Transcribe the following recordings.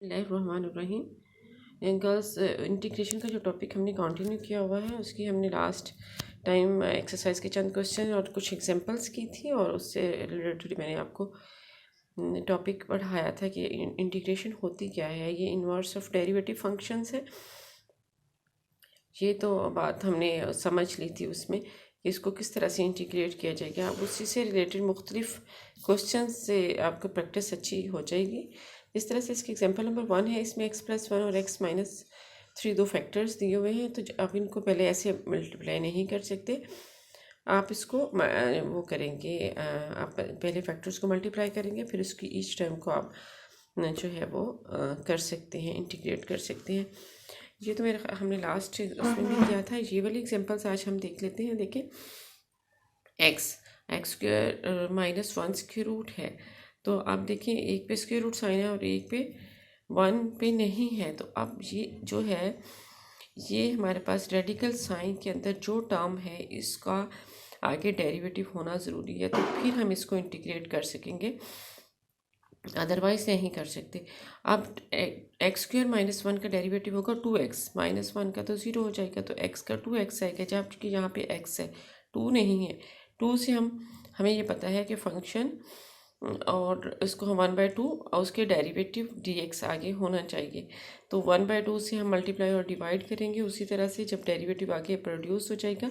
बिस्मिल्लाहिर्रहमानिर्रहीम। Girls integration का जो टॉपिक हमने कंटिन्यू किया हुआ है, उसकी हमने लास्ट टाइम एक्सरसाइज के चंद क्वेश्चन और कुछ एग्जांपल्स की थी, और उससे रिलेटेड मैंने आपको टॉपिक पढ़ाया था कि इंटीग्रेशन होती क्या है। ये इन्वर्स ऑफ डेरिवेटिव फंक्शंस है। ये तो बात हमने समझ ली थी उसमें कि इसको किस तरह से इंटीग्रेट किया जाएगा। अब उसी से रिलेटेड मुख्तलिफ क्वेश्चन से आपको प्रैक्टिस अच्छी हो जाएगी। इस तरह से इसकी एग्जांपल नंबर 1 है। इसमें x+1 और x-3 दो फैक्टर्स दिए हुए हैं, तो आप इनको पहले ऐसे मल्टीप्लाई नहीं कर सकते। आप इसको वो करेंगे, आप पहले फैक्टर्स को मल्टीप्लाई करेंगे, फिर उसकी ईच टर्म को आप जो है वो कर सकते हैं, इंटीग्रेट कर सकते हैं। ये तो मेरा हमने लास्ट उसमें भी किया था। ये वाली एग्जांपल्स आज हम देख लेते हैं। देखें, एक्स स्क्वायर -1 स्क्वायर रूट है, तो आप देखिए एक पे स्क्वायर रूट साइन है और एक पे 1 पे नहीं है। तो अब ये जो है, ये हमारे पास रेडिकल साइन के अंदर जो टर्म है, इसका आगे डेरिवेटिव होना ज़रूरी है, तो फिर हम इसको इंटीग्रेट कर सकेंगे, अदरवाइज नहीं कर सकते। अब एक्स स्क्वायर -1 का डेरिवेटिव होगा 2x, -1 का तो 0 हो जाएगा, तो x का 2x आएगा, जबकि यहाँ पे x है, 2 नहीं है। 2 से हमें ये पता है कि फंक्शन, और इसको हम 1/2 और उसके डेरिवेटिव dx आगे होना चाहिए, तो 1/2 से हम मल्टीप्लाई और डिवाइड करेंगे। उसी तरह से जब डेरिवेटिव आगे प्रोड्यूस हो जाएगा,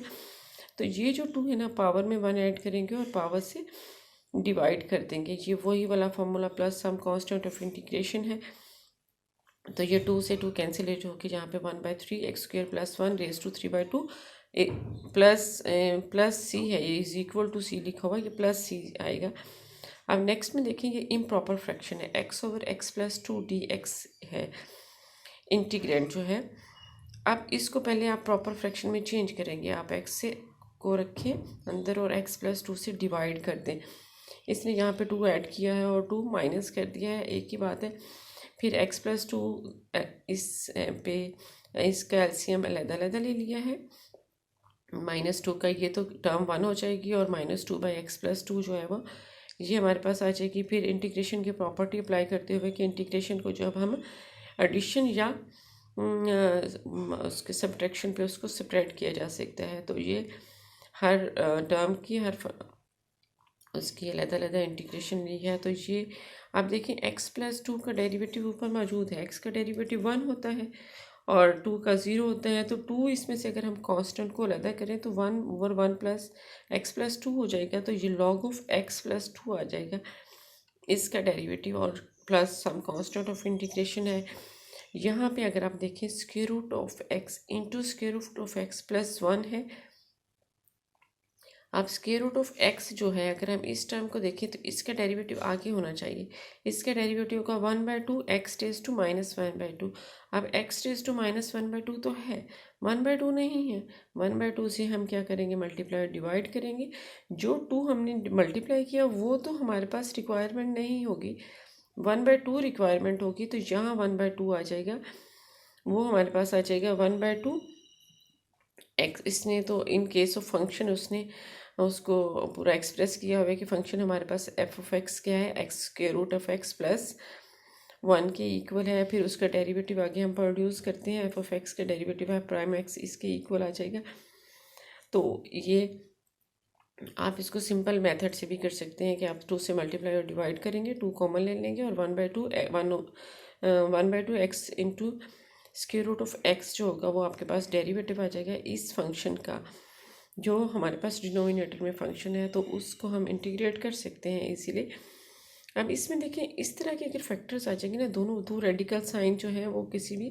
तो ये जो 2 है ना, पावर में 1 ऐड करेंगे और पावर से डिवाइड कर देंगे। ये वही वाला formula plus some constant of integration है। तो ये 2 से 2 कैंसिलेट होकर यहाँ पे 1/3 x square +1 raise to 3/2 plus c है, ये इज इक्वल टू सी लिखा हुआ, ये प्लस सी आएगा। अब नेक्स्ट में देखेंगे इम्प्रॉपर फ्रैक्शन है, x/x+2 dx है इंटीग्रेंड जो है। अब इसको पहले आप प्रॉपर फ्रैक्शन में चेंज करेंगे। आप x से को रखें अंदर और x+2 से डिवाइड कर दें। इसने यहाँ पे 2 ऐड किया है और 2 माइनस कर दिया है, एक ही बात है। फिर x+2 इस पे इसका एलसीएम अलग-अलग ले लिया है। -2 का ये तो टर्म 1 हो जाएगी, और -2/x+2 जो है वो ये हमारे पास आ जाएगी। फिर इंटीग्रेशन की प्रॉपर्टी अप्लाई करते हुए कि इंटीग्रेशन को जब हम एडिशन या उसके सब्ट्रैक्शन पे उसको सेपरेट किया जा सकता है, तो ये हर टर्म की उसकी अलग-अलग इंटीग्रेशन ली है। तो ये आप देखें, x+2 का डेरिवेटिव ऊपर मौजूद है, x का डेरिवेटिव 1 होता है और 2 का 0 होता है, तो 2 इसमें से अगर हम कांस्टेंट को अलग करें तो 1/1 प्लस x+2 हो जाएगा, तो ये log ऑफ x+2 आ जाएगा इसका डेरिवेटिव, और plus some constant of integration है। यहाँ पे अगर आप देखें, square root of x into square root of x+1 है। अब स्क्वायर रूट ऑफ x जो है, अगर हम इस टर्म को देखें तो इसका डेरिवेटिव आगे होना चाहिए। इसका डेरिवेटिव का 1/2 x⁻² -1/2। अब x⁻² -1/2 तो है, 1/2 नहीं है। 1/2 से हम क्या करेंगे, मल्टीप्लाई डिवाइड करेंगे। जो 2 हमने मल्टीप्लाई किया वो तो हमारे पास रिक्वायरमेंट नहीं होगी, 1/2 रिक्वायरमेंट होगी, तो यहाँ 1/2 आ जाएगा, वो हमारे पास आ जाएगा 1/2 x। इसने तो इन केस ऑफ फंक्शन उसने उसको पूरा एक्सप्रेस किया हुआ है कि फंक्शन हमारे पास f(x) क्या है, x के रूट ऑफ x प्लस 1 के इक्वल है। फिर उसका डेरिवेटिव आगे हम प्रोड्यूस करते हैं, f(x) का डेरिवेटिव है प्राइम x, इसके इक्वल आ जाएगा। तो ये आप इसको सिंपल मेथड से भी कर सकते हैं कि आप 2 से मल्टीप्लाई और डिवाइड करेंगे, 2 कॉमन ले लेंगे, और 1/2 x into square root of x जो होगा वो आपके पास डेरिवेटिव आ जाएगा इस फंक्शन का, जो हमारे पास डिनोमिनेटर में फंक्शन है, तो उसको हम इंटीग्रेट कर सकते हैं इसीलिए। अब इसमें देखें, इस तरह के अगर फैक्टर्स आ जाएंगे ना, दोनों दो रेडिकल साइन जो है वो किसी भी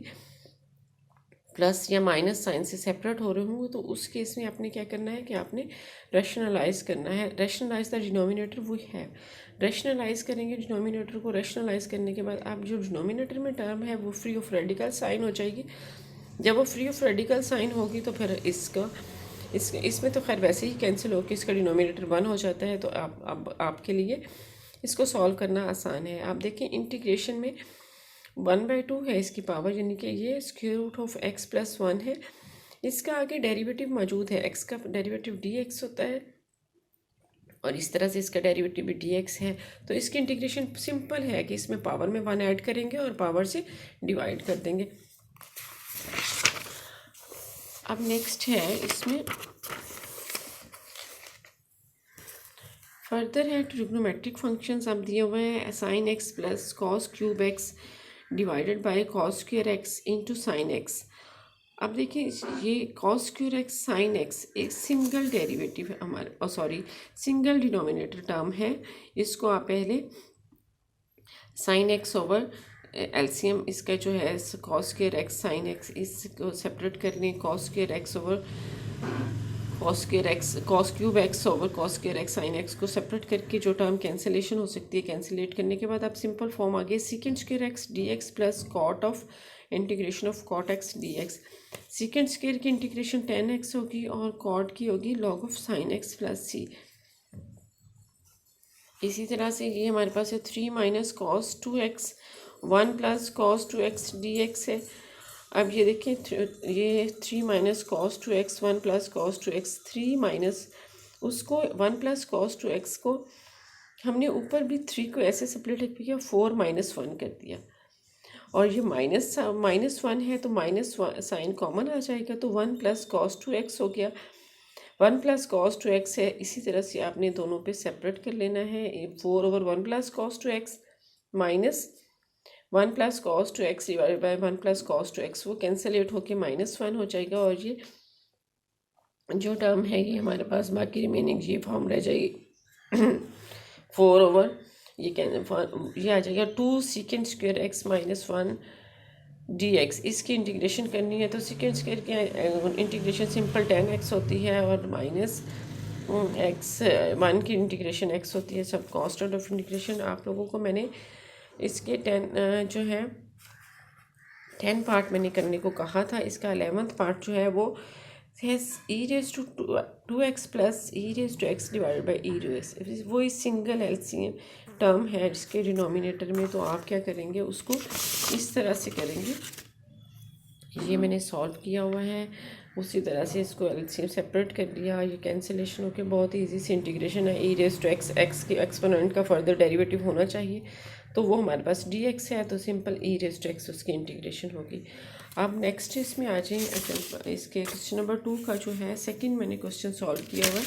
प्लस या माइनस साइन से सेपरेट हो रहे होंगे, तो उस केस में आपने क्या करना है कि आपने रैशनलाइज करना है। रैशनलाइज द डिनोमिनेटर वो है, रैशनलाइज करेंगे डिनोमिनेटर को। रैशनलाइज करने के बाद आप जो डिनोमिनेटर में टर्म है वो फ्री ऑफ रेडिकल साइन हो जाएगी। जब वो फ्री ऑफ रेडिकल साइन होगी तो फिर इसमें तो खैर वैसे ही कैंसिल होकर इसका डिनोमिनेटर 1 हो जाता है। तो आपके लिए इसको सॉल्व करना आसान है। आप देखें, इंटीग्रेशन में 1/2 है इसकी पावर, यानी कि ये स्क्वायर रूट ऑफ x+1 है। इसका आगे डेरिवेटिव मौजूद है, x का डेरिवेटिव dx होता है और इस तरह से इसका डेरिवेटिव भी dx है। तो इसकी इंटीग्रेशन सिंपल है कि इसमें पावर में 1 ऐड करेंगे और पावर से डिवाइड कर देंगे। अब नेक्स्ट है इसमें फर्दर है ट्रिग्नोमेट्रिक फंक्शंस अब दिए हुए हैं sign x plus cos cube x divided by cos square x into sine x. अब देखिए ये cos square x sine x एक सिंगल डेरिवेटिव है हमारे सॉरी सिंगल डिनोमिनेटर टर्म है। इसको आप पहले साइन एक्स ओवर एलसीएम इसका जो है cos square x sine x इसको सेपरेट कर लें, cos square x over cos square x cos cube x over cos square x sine x को सेपरेट करके जो टर्म कैंसिलेशन हो सकती है कैंसिलेट करने के बाद आप सिंपल फॉर्म आ गया second square x d x plus cot of integration of cot x d x. Second square की इंटीग्रेशन टेन एक्स होगी और कॉट की होगी log of sine x plus c. इसी तरह से ये हमारे पास है 3 minus cos 2x 1 plus cos 2x dx है। अब ये देखिए ये 3 minus cos 2x 1 plus cos 2x 3 minus उसको 1 प्लस कॉस 2x को हमने ऊपर भी 3 को ऐसे सेपरेट किया 4 माइनस 1 कर दिया और ये माइनस 1 है तो माइनस साइन कॉमन आ जाएगा तो 1 प्लस कॉस 2x हो गया 1 प्लस कॉस 2x है। इसी तरह से आपने दोनों पे सेपरेट कर लेना है 4 over 1 plus cos 2x minus 1 plus cos 2x divided by 1 plus cos 2x वो कैंसलेट होके -1 हो जाएगा और ये जो टर्म है ये हमारे पास बाकी रिमेनिंग ये फॉर्म रह जाएगी 4 ओवर ये आ जाएगा 2 सीकेंड स्क्वायर एक्स माइनस 1 dx। इसकी इंटीग्रेशन करनी है तो सीकेंड स्क्वायर की इंटीग्रेशन सिंपल 10x होती है और माइनस एक्स 1 की इंटीग्रेशन x होती है। सब कांस्टेंट ऑफ इंटीग्रेशन आप लोगों को मैंने इसके 10 जो है 10 पार्ट मैंने करने को कहा था। इसका 11th पार्ट जो है वो है e raise to 2x plus e raise to x divided by e to x. वो इस सिंगल एलसीएम टर्म है जिसके डिनोमिनेटर में तो आप क्या करेंगे उसको इस तरह से करेंगे। ये मैंने सॉल्व किया हुआ है उसी तरह से इसको एलसीएम सेपरेट कर लिया। ये कैंसिलेशन होकर बहुत ही ईजी से इंटीग्रेशन है। E raise to x x के एक्सपोनेंट का फर्दर डेरिवेटिव होना चाहिए तो वो हमारे पास dx है तो simple e raise to x उसकी इंटीग्रेशन होगी। अब नेक्स्ट इसमें आ जाए इसके क्वेश्चन नंबर 2 का जो है सेकंड मैंने क्वेश्चन सॉल्व किया हुआ है।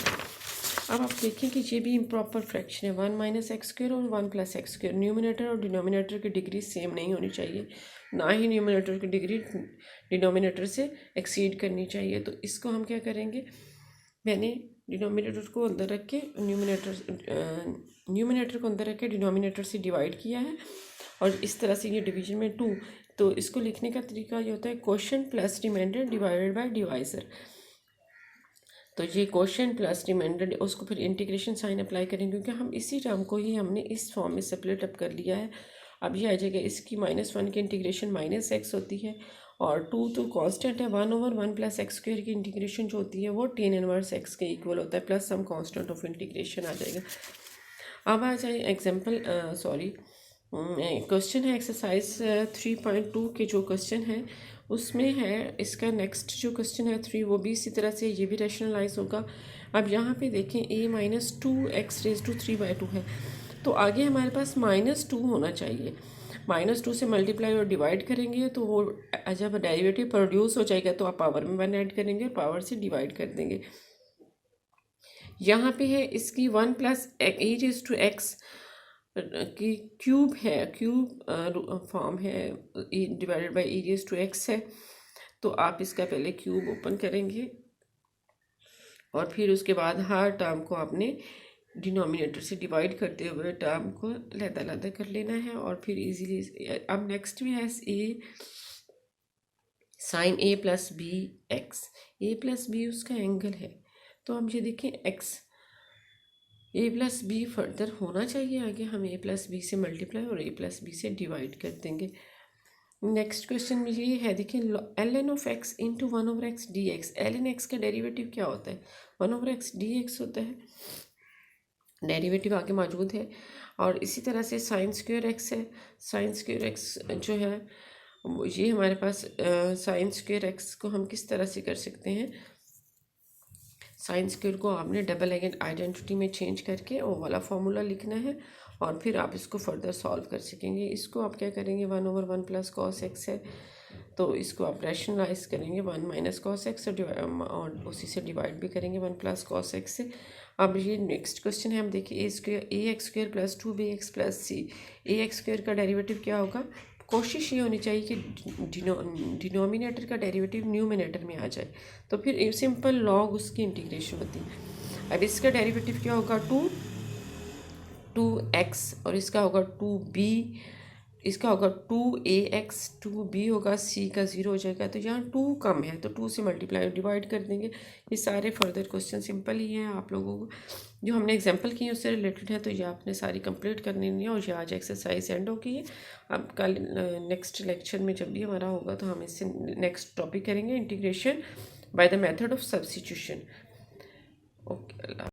अब आप देखें कि ये भी इम्प्रॉपर फ्रैक्शन है 1 माइनस एक्स स्क्वायर और 1 प्लस एक्स स्क्वायर। न्यूमिनेटर और डिनोमिनेटर की डिग्री सेम नहीं होनी चाहिए, ना ही न्यूमिनेटर की डिग्री डिनोमिनेटर से एक्सीड करनी चाहिए। तो इसको हम क्या करेंगे मैंने डिनोमिनेटर को अंदर रख के न्यूमिनेटर को अंदर रख के डिनोमिनेटर से डिवाइड किया है और इस तरह से ये डिवीजन में 2। तो इसको लिखने का तरीका ये होता है quotient plus remainder divided by divisor. तो ये क्वोशिएंट प्लस रिमाइंडर उसको फिर इंटीग्रेशन साइन अप्लाई करेंगे क्योंकि हम इसी टर्म को ही हमने इस फॉर्म में सेपरेट अप कर लिया है। अब ये आ जाएगा इसकी -1 की इंटीग्रेशन -x होती है और 2 तो कांस्टेंट है 1 ओवर 1 प्लस एक्स स्क्वायर की इंटीग्रेशन जो होती है वो tan इनवर्स x के इक्वल होता है plus some constant of integration आ जाएगा। अब आ जाए एग्जांपल क्वेश्चन है एक्सरसाइज 3.2 के जो क्वेश्चन है उसमें है इसका नेक्स्ट जो क्वेश्चन है 3 वो भी इसी तरह से ये भी रैशनलाइज होगा। अब यहाँ पे देखें a minus 2x raise to 3/2 है तो आगे हमारे पास -2 होना चाहिए। -2 से मल्टीप्लाई और डिवाइड करेंगे तो वो जब डेरिवेटिव प्रोड्यूस हो जाएगा तो आप पावर में 1 ऐड करेंगे और पावर से डिवाइड कर देंगे। यहाँ पे है इसकी 1 plus e raise to x की क्यूब है क्यूब फॉर्म है divided by e raise to x है। तो आप इसका पहले क्यूब ओपन करेंगे और फिर उसके बाद हर टर्म को आपने डिनोमिनेटर से डिवाइड करते हुए टर्म को लहदा कर लेना है और फिर इजीली। अब नेक्स्ट में है a sine a plus b x. A plus b उसका एंगल है तो हम ये देखें x a plus b further होना चाहिए आगे हम a प्लस बी से मल्टीप्लाई और a प्लस बी से डिवाइड कर देंगे। नेक्स्ट क्वेश्चन में ये है देखिए ln of x into 1 over x d x. ln x का डेरिवेटिव क्या होता है 1 ओवर एक्स डी एक्स होता है, डेरिवेटिव आगे मौजूद है। और इसी तरह से साइन स्क्वायर एक्स है, साइन स्क्वायर एक्स जो है ये हमारे पास साइन स्क्वायर एक्स को हम किस तरह से कर सकते हैं साइन स्क्वायर को आपने डबल आइडेंटिटी में चेंज करके वो वाला फार्मूला लिखना है और फिर आप इसको फर्दर सॉल्व कर सकेंगे। इसको आप क्या करेंगे, 1/1 प्लस कॉस एक्स है तो इसको आप रैशनलाइज करेंगे 1 माइनस कॉस एक्स और उसी से डिवाइड भी करेंगे 1 प्लस कॉस एक्स से। अब ये नेक्स्ट क्वेश्चन है, हम देखिए a x square plus 2bx plus c. A x square का डेरिवेटिव क्या होगा, कोशिश ये होनी चाहिए कि डिनोमिनेटर का डेरिवेटिव न्यूमिनेटर में आ जाए, तो फिर सिंपल लॉग उसकी इंटीग्रेशन होती है। अब इसका डेरिवेटिव क्या होगा, 2x और इसका होगा 2b, इसका होगा 2ax, 2b होगा, c का 0 हो जाएगा। तो यहाँ 2 कम है तो 2 से मल्टीप्लाई डिवाइड कर देंगे। ये सारे फर्दर क्वेश्चन सिंपल ही हैं, आप लोगों को जो हमने एग्जांपल किए उससे रिलेटेड है, तो ये आपने सारी कंप्लीट करनी है और ये आज एक्सरसाइज एंड होगी है। अब कल नेक्स्ट लेक्चर में जब भी हमारा होगा तो हम इससे नेक्स्ट टॉपिक करेंगे integration by the method of substitution. Okay.